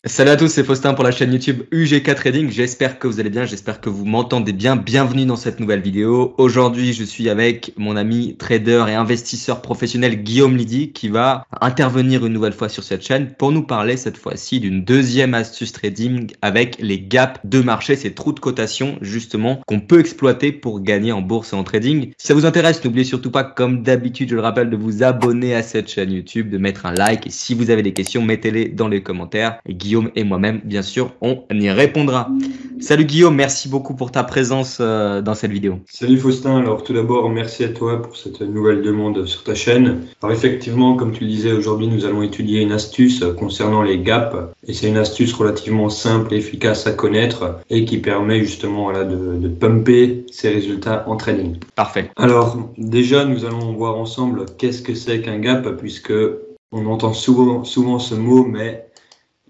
Salut à tous, c'est Faustin pour la chaîne YouTube UGK Trading. J'espère que vous allez bien, j'espère que vous m'entendez bien. Bienvenue dans cette nouvelle vidéo. Aujourd'hui, je suis avec mon ami trader et investisseur professionnel Guillaume Lydie qui va intervenir une nouvelle fois sur cette chaîne pour nous parler cette fois-ci d'une deuxième astuce trading avec les gaps de marché, ces trous de cotation justement qu'on peut exploiter pour gagner en bourse et en trading. Si ça vous intéresse, n'oubliez surtout pas, comme d'habitude, je le rappelle, de vous abonner à cette chaîne YouTube, de mettre un like et si vous avez des questions, mettez-les dans les commentaires. Et Guillaume et moi-même, bien sûr, on y répondra. Salut Guillaume, merci beaucoup pour ta présence dans cette vidéo. Salut Faustin, alors tout d'abord merci à toi pour cette nouvelle demande sur ta chaîne. Alors effectivement, comme tu le disais, aujourd'hui nous allons étudier une astuce concernant les gaps et c'est une astuce relativement simple et efficace à connaître et qui permet justement de pumper ses résultats en trading. Parfait. Alors déjà nous allons voir ensemble qu'est-ce que c'est qu'un gap puisque on entend souvent ce mot mais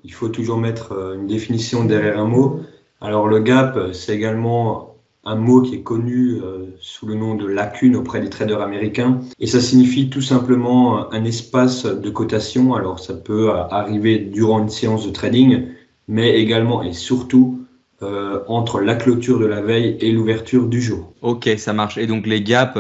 il faut toujours mettre une définition derrière un mot. Alors le gap, c'est également un mot qui est connu sous le nom de lacune auprès des traders américains. Et ça signifie tout simplement un espace de cotation. Alors ça peut arriver durant une séance de trading, mais également et surtout entre la clôture de la veille et l'ouverture du jour. Ok, ça marche. Et donc les gaps,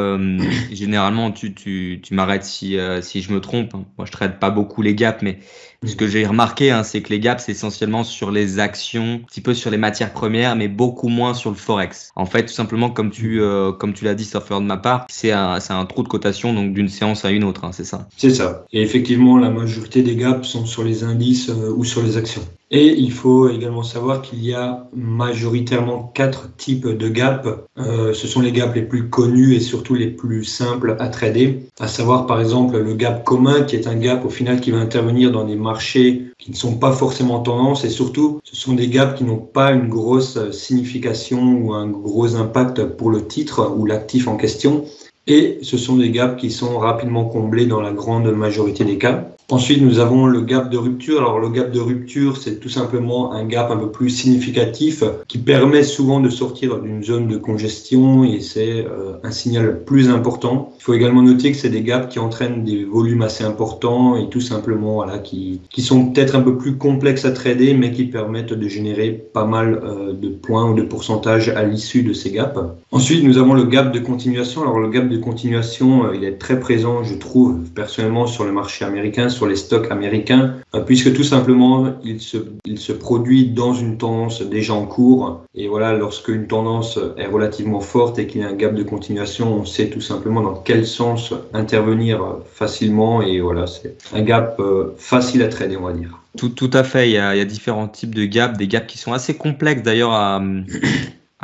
généralement, tu m'arrêtes si je me trompe. Moi, je traite pas beaucoup les gaps, mais ce que j'ai remarqué, c'est que les gaps, c'est essentiellement sur les actions, un petit peu sur les matières premières, mais beaucoup moins sur le forex. En fait, tout simplement, comme tu l'as dit, sauf erreur de ma part, c'est un trou de cotation, donc d'une séance à une autre, c'est ça. C'est ça. Et effectivement, la majorité des gaps sont sur les indices ou sur les actions. Et il faut également savoir qu'il y a majoritairement 4 types de gaps. Ce sont les gaps les plus connus et surtout les plus simples à trader. À savoir par exemple le gap commun qui est un gap au final qui va intervenir dans des marchés qui ne sont pas forcément tendance et surtout ce sont des gaps qui n'ont pas une grosse signification ou un gros impact pour le titre ou l'actif en question. Et ce sont des gaps qui sont rapidement comblés dans la grande majorité des cas. Ensuite, nous avons le gap de rupture. Alors, le gap de rupture, c'est tout simplement un gap un peu plus significatif qui permet souvent de sortir d'une zone de congestion et c'est un signal plus important. Il faut également noter que c'est des gaps qui entraînent des volumes assez importants et tout simplement qui sont peut-être un peu plus complexes à trader mais qui permettent de générer pas mal de points ou de pourcentages à l'issue de ces gaps. Ensuite, nous avons le gap de continuation. Alors, le gap de continuation, il est très présent, je trouve, personnellement, sur le marché américain, sur les stocks américains, puisque tout simplement, il se produit dans une tendance déjà en cours. Et voilà, lorsque une tendance est relativement forte et qu'il y a un gap de continuation, on sait tout simplement dans quel sens intervenir facilement. Et voilà, c'est un gap facile à trader, on va dire. Tout à fait. Il y a différents types de gaps, des gaps qui sont assez complexes d'ailleurs à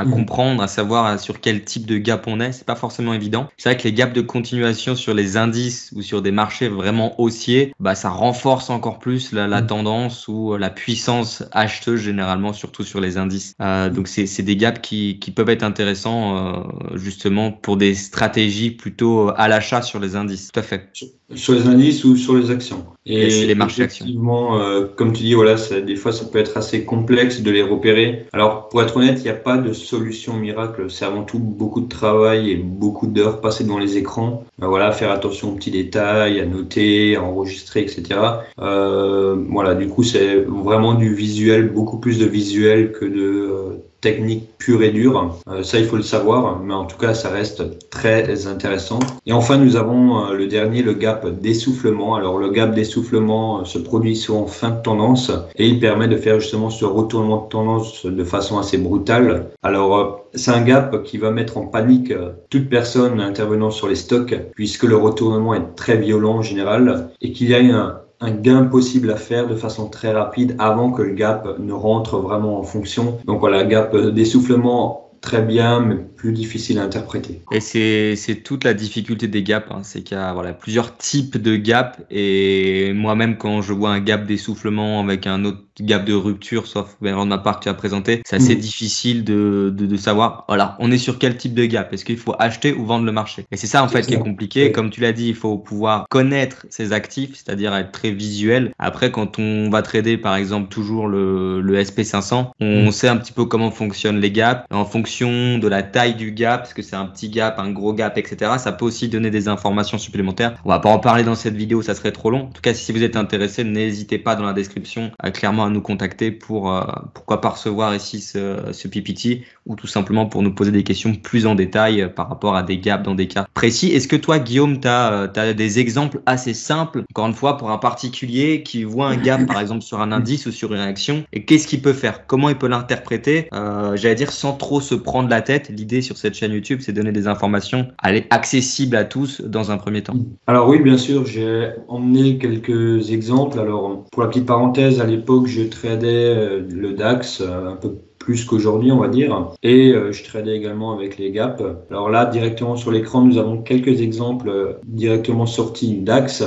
comprendre, à savoir sur quel type de gap on est, c'est pas forcément évident. C'est vrai que les gaps de continuation sur les indices ou sur des marchés vraiment haussiers, ça renforce encore plus la tendance ou la puissance acheteuse généralement, surtout sur les indices. Donc c'est des gaps qui peuvent être intéressants justement pour des stratégies plutôt à l'achat sur les indices. Tout à fait. Sur les indices ou sur les actions. Et les marchés actions. Effectivement, comme tu dis, voilà, des fois ça peut être assez complexe de les repérer. Alors pour être honnête, il n'y a pas de solution miracle. C'est avant tout beaucoup de travail et beaucoup d'heures passées devant les écrans. Voilà, faire attention aux petits détails, à noter, à enregistrer, etc. Voilà, du coup c'est vraiment du visuel, beaucoup plus de visuel que de technique pure et dure. Ça, il faut le savoir, mais en tout cas, ça reste très intéressant. Et enfin, nous avons le dernier, le gap d'essoufflement. Alors, le gap d'essoufflement se produit souvent en fin de tendance et il permet de faire justement ce retournement de tendance de façon assez brutale. Alors, c'est un gap qui va mettre en panique toute personne intervenant sur les stocks puisque le retournement est très violent en général et qu'il y a un gain possible à faire de façon très rapide avant que le gap ne rentre vraiment en fonction. Donc voilà, gap d'essoufflement très bien, mais plus difficile à interpréter. Et c'est toute la difficulté des gaps, c'est qu'il y a plusieurs types de gaps et moi-même quand je vois un gap d'essoufflement avec un autre gap de rupture, sauf erreur de ma part que tu as présenté, c'est assez difficile de savoir, voilà, on est sur quel type de gap, est-ce qu'il faut acheter ou vendre le marché. Et c'est ça en fait qui est compliqué, ouais. Comme tu l'as dit, il faut pouvoir connaître ses actifs, c'est-à-dire être très visuel. Après, quand on va trader par exemple toujours le SP500, on sait un petit peu comment fonctionnent les gaps, en fonction de la taille taille du gap, est-ce que c'est un petit gap, un gros gap, etc. Ça peut aussi donner des informations supplémentaires. On va pas en parler dans cette vidéo, ça serait trop long. En tout cas, si vous êtes intéressé, n'hésitez pas dans la description clairement à nous contacter pour pourquoi pas recevoir ici ce PPT ou tout simplement pour nous poser des questions plus en détail par rapport à des gaps dans des cas précis. Est-ce que toi, Guillaume, tu as des exemples assez simples, encore une fois, pour un particulier qui voit un gap, par exemple, sur un indice ou sur une action, et qu'est-ce qu'il peut faire? Comment il peut l'interpréter? J'allais dire sans trop se prendre la tête. L'idée sur cette chaîne YouTube, c'est de donner des informations accessibles à tous dans un premier temps. Alors oui, bien sûr, j'ai emmené quelques exemples. Alors, pour la petite parenthèse, à l'époque, je tradais le DAX un peu plus qu'aujourd'hui, on va dire, et je tradais également avec les gaps. Alors là, directement sur l'écran, nous avons quelques exemples directement sortis du DAX.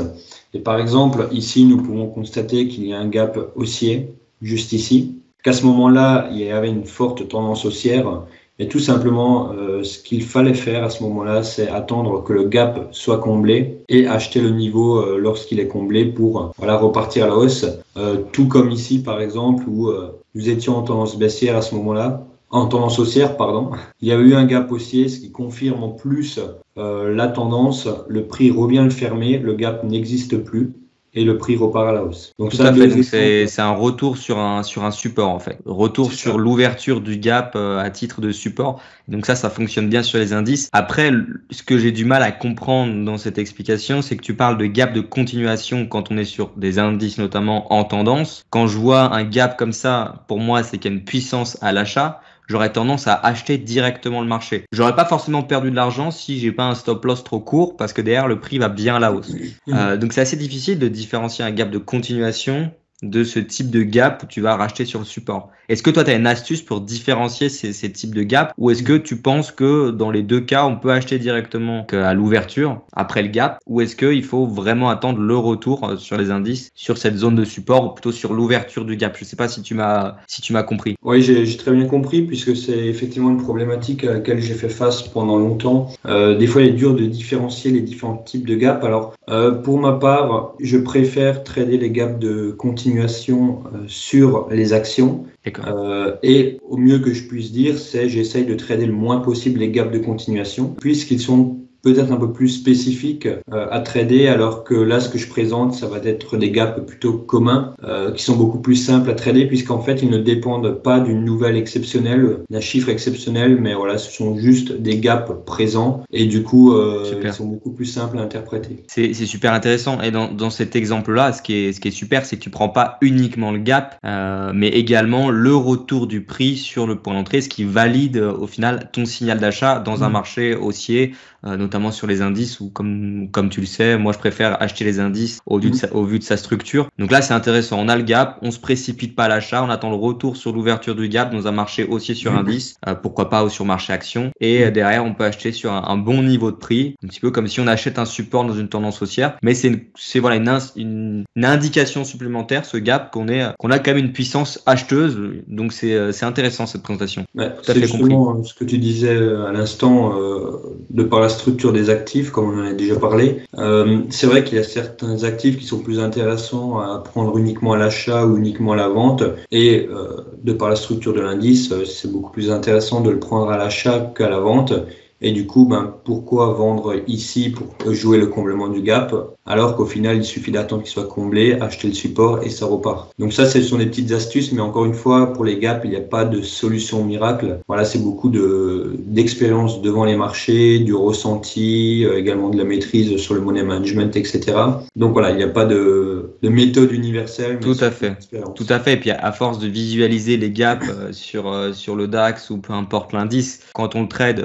Et par exemple, ici, nous pouvons constater qu'il y a un gap haussier, juste ici, qu'à ce moment-là, il y avait une forte tendance haussière. Et tout simplement, ce qu'il fallait faire à ce moment-là, c'est attendre que le gap soit comblé et acheter le niveau lorsqu'il est comblé pour repartir à la hausse. Tout comme ici, par exemple, où nous étions en tendance baissière à ce moment-là, en tendance haussière, pardon. Il y a eu un gap haussier, ce qui confirme en plus la tendance. Le prix revient le fermer, le gap n'existe plus. Et le prix repart à la hausse. Donc tout à fait. Donc c'est un retour sur un support en fait. Retour sur l'ouverture du gap à titre de support. Donc ça fonctionne bien sur les indices. Après, ce que j'ai du mal à comprendre dans cette explication, c'est que tu parles de gap de continuation quand on est sur des indices notamment en tendance. Quand je vois un gap comme ça, pour moi, c'est qu'il y a une puissance à l'achat. J'aurais tendance à acheter directement le marché. J'aurais pas forcément perdu de l'argent si j'ai pas un stop loss trop court parce que derrière le prix va bien à la hausse. Donc c'est assez difficile de différencier un gap de continuation de ce type de gap où tu vas racheter sur le support. Est-ce que toi, tu as une astuce pour différencier ces types de gaps ou est-ce que tu penses que dans les deux cas, on peut acheter directement à l'ouverture après le gap ou est-ce qu'il faut vraiment attendre le retour sur les indices sur cette zone de support ou plutôt sur l'ouverture du gap? Je ne sais pas si tu m'as compris. Oui, j'ai très bien compris puisque c'est effectivement une problématique à laquelle j'ai fait face pendant longtemps. Des fois, il est dur de différencier les différents types de gaps. Alors, pour ma part, je préfère trader les gaps de continuation sur les actions. Et au mieux que je puisse dire, c'est j'essaye de trader le moins possible les gaps de continuation, puisqu'ils sont peut-être un peu plus spécifiques à trader, alors que là, ce que je présente, ça va être des gaps plutôt communs, qui sont beaucoup plus simples à trader, puisqu'en fait, ils ne dépendent pas d'une nouvelle exceptionnelle, d'un chiffre exceptionnel, mais voilà, ce sont juste des gaps présents, et du coup, ils sont beaucoup plus simples à interpréter. C'est super intéressant, et dans cet exemple-là, ce qui est super, c'est que tu prends pas uniquement le gap, mais également le retour du prix sur le point d'entrée, ce qui valide au final ton signal d'achat dans un marché haussier, notamment sur les indices où comme tu le sais, moi je préfère acheter les indices au vu de sa structure. Donc là c'est intéressant, on a le gap, on se précipite pas à l'achat, on attend le retour sur l'ouverture du gap dans un marché haussier sur indice, pourquoi pas ou sur marché action, et derrière on peut acheter sur un bon niveau de prix, un petit peu comme si on achète un support dans une tendance haussière, mais c'est voilà une indication supplémentaire, ce gap qu'on a quand même une puissance acheteuse, donc c'est intéressant cette présentation. Ouais, c'est justement ce que tu disais à l'instant, de par la structure des actifs, comme on en a déjà parlé. C'est vrai qu'il y a certains actifs qui sont plus intéressants à prendre uniquement à l'achat ou uniquement à la vente, et de par la structure de l'indice, c'est beaucoup plus intéressant de le prendre à l'achat qu'à la vente. Et du coup, pourquoi vendre ici pour jouer le comblement du gap, alors qu'au final, il suffit d'attendre qu'il soit comblé, acheter le support et ça repart. Donc ça, ce sont des petites astuces, mais encore une fois, pour les gaps, il n'y a pas de solution miracle. Voilà, c'est beaucoup d'expérience devant les marchés, du ressenti, également de la maîtrise sur le money management, etc. Donc voilà, il n'y a pas de méthode universelle. Tout à fait. Tout à fait. Et puis à force de visualiser les gaps sur le DAX ou peu importe l'indice, quand on le trade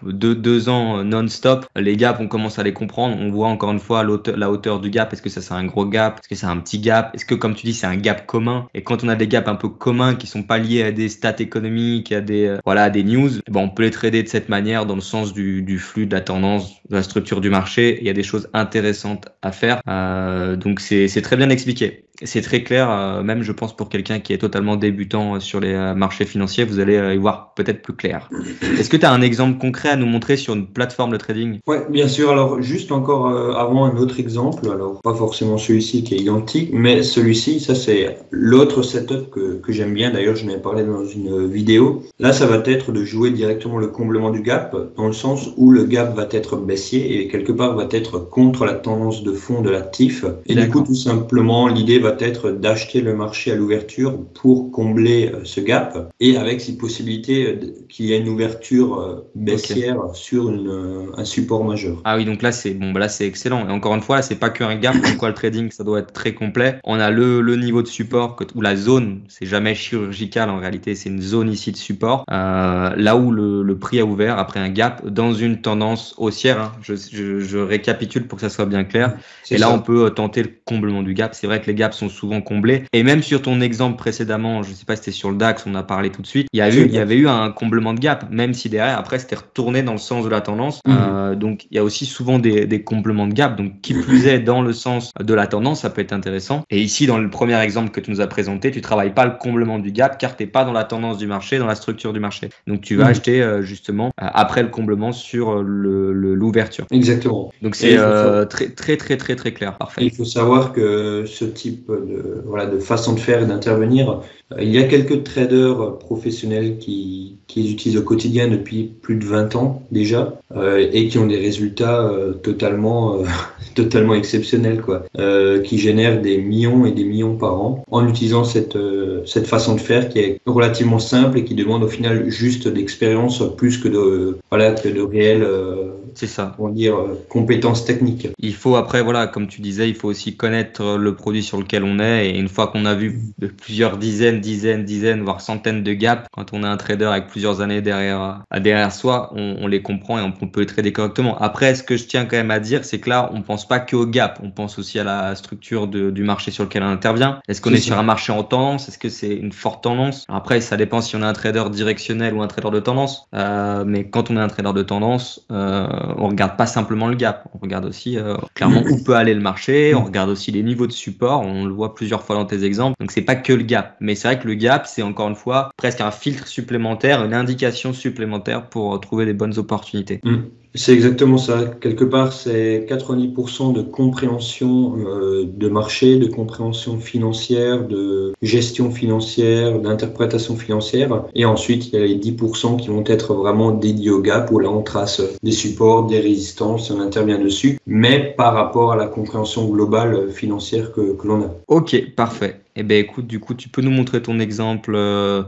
2 ans non-stop, les gaps, on commence à les comprendre. On voit encore une fois la hauteur du gap. Est-ce que ça c'est un gros gap? Est-ce que c'est un petit gap? Est-ce que, comme tu dis, c'est un gap commun? Et quand on a des gaps un peu communs qui sont pas liés à des stats économiques, à des news, on peut les trader de cette manière dans le sens du flux, de la tendance, de la structure du marché. Il y a des choses intéressantes à faire. Donc c'est très bien expliqué. C'est très clair, même je pense pour quelqu'un qui est totalement débutant sur les marchés financiers, vous allez y voir peut-être plus clair. Est-ce que tu as un exemple concret concret à nous montrer sur une plateforme de trading? Ouais, bien sûr. Alors, juste encore avant un autre exemple, alors pas forcément celui-ci qui est identique, mais celui-ci, ça c'est l'autre setup que j'aime bien. D'ailleurs, je n'en ai parlé dans une vidéo. Là, ça va être de jouer directement le comblement du gap, dans le sens où le gap va être baissier et quelque part va être contre la tendance de fond de l'actif. Et du coup, tout simplement, l'idée va être d'acheter le marché à l'ouverture pour combler ce gap et avec cette possibilité qu'il y ait une ouverture baissière sur un support majeur. Ah oui, donc là c'est bon, là c'est excellent. Et encore une fois, c'est pas qu'un gap, comme quoi le trading ça doit être très complet. On a le niveau de support ou la zone, c'est jamais chirurgical en réalité, c'est une zone ici de support. Là où le prix a ouvert après un gap dans une tendance haussière. Hein. Je récapitule pour que ça soit bien clair. Et là on peut tenter le comblement du gap. C'est vrai que les gaps sont souvent comblés. Et même sur ton exemple précédemment, je sais pas si c'était sur le DAX, on a parlé tout de suite. Il y avait eu un comblement de gap, même si derrière après c'était retourné dans le sens de la tendance. Donc il y a aussi souvent des comblements de gap. Donc qui plus est dans le sens de la tendance, ça peut être intéressant. Et ici dans le premier exemple que tu nous as présenté, tu travailles pas le comblement du gap car t'es pas dans la tendance du marché, dans la structure du marché. Donc tu vas acheter justement après le comblement sur l'ouverture. Exactement. Donc c'est très clair. Parfait. Il faut savoir que ce type de façon de faire et d'intervenir, il y a quelques traders professionnels qui les utilisent au quotidien depuis plus de 20 ans déjà et qui ont des résultats totalement exceptionnels qui génèrent des millions et des millions par an en utilisant cette façon de faire qui est relativement simple et qui demande au final juste d'expérience plus que de réelles c'est ça. On va dire compétences techniques. Il faut après, comme tu disais, il faut aussi connaître le produit sur lequel on est. Et une fois qu'on a vu plusieurs dizaines, voire centaines de gaps, quand on est un trader avec plusieurs années derrière soi, on les comprend et on peut les trader correctement. Après, ce que je tiens quand même à dire, c'est que là, on pense pas qu'au gap, on pense aussi à la structure du marché sur lequel on intervient. Est-ce qu'on est sur un marché en tendance? Est-ce que c'est une forte tendance? Après, ça dépend si on est un trader directionnel ou un trader de tendance. Mais quand on est un trader de tendance, on regarde pas simplement le gap, on regarde aussi clairement où peut aller le marché, on regarde aussi les niveaux de support, on le voit plusieurs fois dans tes exemples, donc c'est pas que le gap, mais c'est vrai que le gap c'est encore une fois presque un filtre supplémentaire, une indication supplémentaire pour trouver des bonnes opportunités. C'est exactement ça. Quelque part, c'est 90% de compréhension de marché, de compréhension financière, de gestion financière, d'interprétation financière. Et ensuite, il y a les 10% qui vont être vraiment dédiés au gap, où là, on trace des supports, des résistances, on intervient dessus, mais par rapport à la compréhension globale financière que l'on a. Ok, parfait. Eh ben écoute, du coup, tu peux nous montrer ton exemple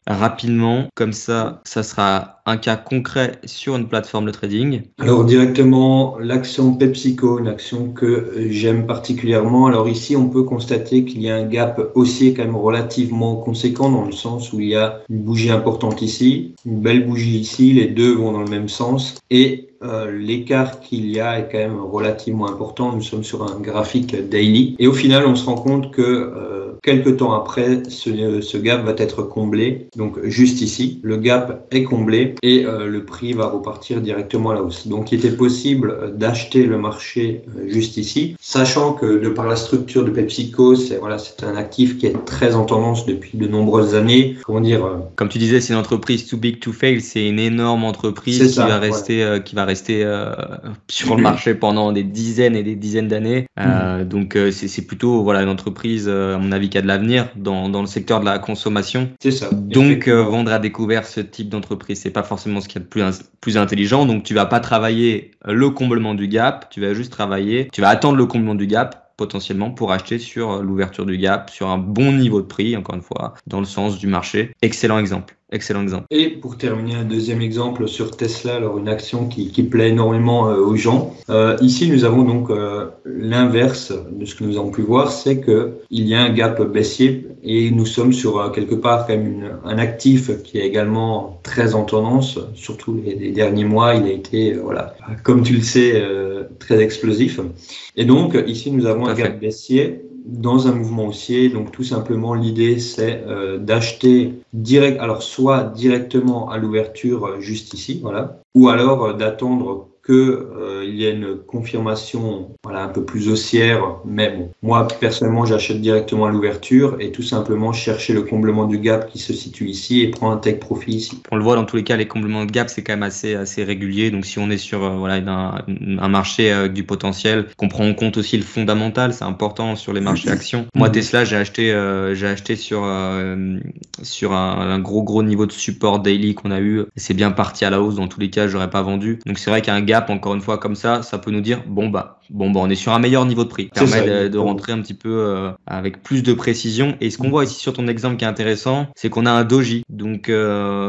rapidement, comme ça sera un cas concret sur une plateforme de trading. Alors directement, l'action PepsiCo, une action que j'aime particulièrement. Alors ici, on peut constater qu'il y a un gap haussier quand même relativement conséquent dans le sens où il y a une bougie importante ici, une belle bougie ici, les deux vont dans le même sens et l'écart qu'il y a est quand même relativement important. Nous sommes sur un graphique daily et au final, on se rend compte que quelques temps après, ce gap va être comblé. Donc juste ici, le gap est comblé et le prix va repartir directement à la hausse. Donc il était possible d'acheter le marché juste ici, sachant que de par la structure de PepsiCo, c'est un actif qui est très en tendance depuis de nombreuses années. Comment dire Comme tu disais, c'est une entreprise too big to fail. C'est une énorme entreprise qui va rester sur le marché pendant des dizaines et des dizaines d'années. Donc c'est plutôt une entreprise à mon avis qui a de l'avenir dans le secteur de la consommation. C'est ça. Donc vendre à découvert ce type d'entreprise, c'est pas forcément ce qu'il y a de plus intelligent. Donc tu vas pas travailler le comblement du gap, tu vas attendre le comblement du gap potentiellement pour acheter sur l'ouverture du gap, sur un bon niveau de prix, encore une fois, dans le sens du marché. Excellent exemple. Et pour terminer, un deuxième exemple sur Tesla, alors une action qui plaît énormément aux gens. Ici, nous avons donc l'inverse de ce que nous avons pu voir, c'est que il y a un gap baissier et nous sommes sur quelque part quand même un actif qui est également très en tendance. Surtout les derniers mois, il a été, comme tu le sais, très explosif. Et donc ici, nous avons un gap baissier dans un mouvement haussier. Donc tout simplement l'idée c'est d'acheter soit directement à l'ouverture juste ici, ou alors d'attendre que il y a une confirmation voilà, un peu plus haussière. Mais bon, moi personnellement j'achète directement à l'ouverture et tout simplement chercher le comblement du gap qui se situe ici et prendre un take profit ici. On le voit dans tous les cas, les comblements de gap c'est quand même assez régulier. Donc si on est sur un marché avec du potentiel, qu'on prend en compte aussi le fondamental, c'est important sur les marchés actions. Moi Tesla j'ai acheté sur un gros niveau de support daily qu'on a eu. C'est bien parti à la hausse, dans tous les cas j'aurais pas vendu. Donc c'est vrai qu'un gap encore une fois comme ça peut nous dire bon on est sur un meilleur niveau de prix. Ça permet de rentrer un petit peu avec plus de précision. Et ce qu'on voit ici sur ton exemple qui est intéressant, c'est qu'on a un doji. Donc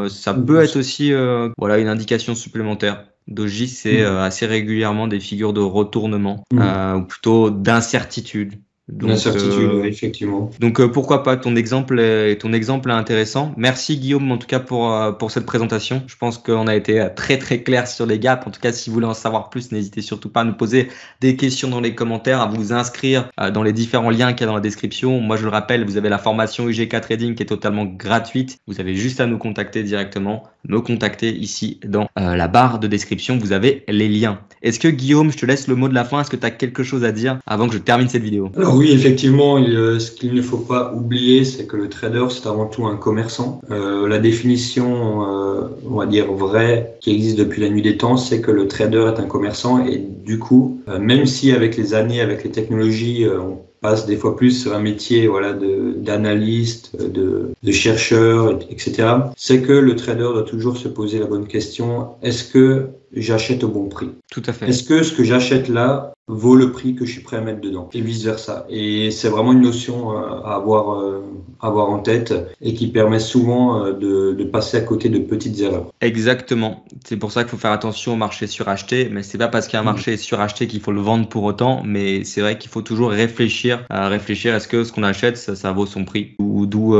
ça peut être aussi une indication supplémentaire. Doji, c'est assez régulièrement des figures de retournement ou plutôt d'incertitude. L'incertitude, effectivement. Donc pourquoi pas, ton exemple est intéressant. Merci Guillaume en tout cas pour cette présentation. Je pense qu'on a été très clair sur les gaps. En tout cas, si vous voulez en savoir plus, n'hésitez surtout pas à nous poser des questions dans les commentaires, à vous inscrire dans les différents liens qu'il y a dans la description. Moi, je le rappelle, vous avez la formation UGK Trading qui est totalement gratuite. Vous avez juste à nous contacter directement, me contacter ici dans la barre de description. Vous avez les liens. Est-ce que Guillaume, je te laisse le mot de la fin. Est-ce que tu as quelque chose à dire avant que je termine cette vidéo? Alors oui, effectivement, ce qu'il ne faut pas oublier, c'est que le trader, c'est avant tout un commerçant. La définition, on va dire vraie, qui existe depuis la nuit des temps, c'est que le trader est un commerçant et du coup, même si avec les années, avec les technologies, on passe des fois plus sur un métier d'analyste, de chercheur, etc. C'est que le trader doit toujours se poser la bonne question, est-ce que j'achète au bon prix? Tout à fait. Est-ce que ce que j'achète là vaut le prix que je suis prêt à mettre dedans? Et vice versa. Et c'est vraiment une notion à avoir en tête et qui permet souvent de passer à côté de petites erreurs. Exactement. C'est pour ça qu'il faut faire attention au marché suracheté, mais c'est pas parce qu'un marché est suracheté qu'il faut le vendre pour autant, mais c'est vrai qu'il faut toujours réfléchir est-ce que ce qu'on achète ça vaut son prix, ou d'où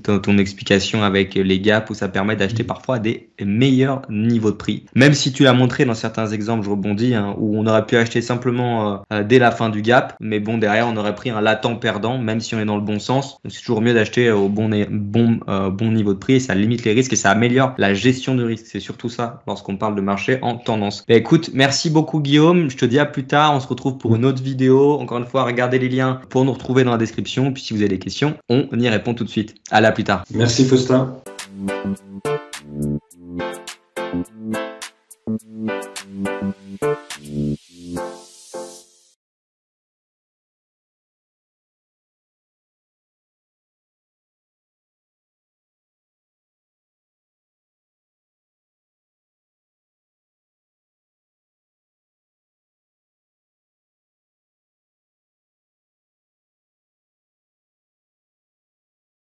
ton explication avec les gaps où ça permet d'acheter parfois à des meilleurs niveaux de prix. Même si tu l'as montré dans certains exemples, je rebondis, où on aurait pu acheter simplement dès la fin du gap, mais bon, derrière on aurait pris un latent perdant, même si on est dans le bon sens. Donc c'est toujours mieux d'acheter au bon niveau de prix, et ça limite les risques et ça améliore la gestion de risque. C'est surtout ça lorsqu'on parle de marché en tendance. Écoute, merci beaucoup Guillaume, je te dis à plus tard, on se retrouve pour une autre vidéo. Encore une fois, regardez les liens pour nous retrouver dans la description, puis si vous avez des questions, on y répond tout de suite. Allez, à plus tard. Merci Faustin.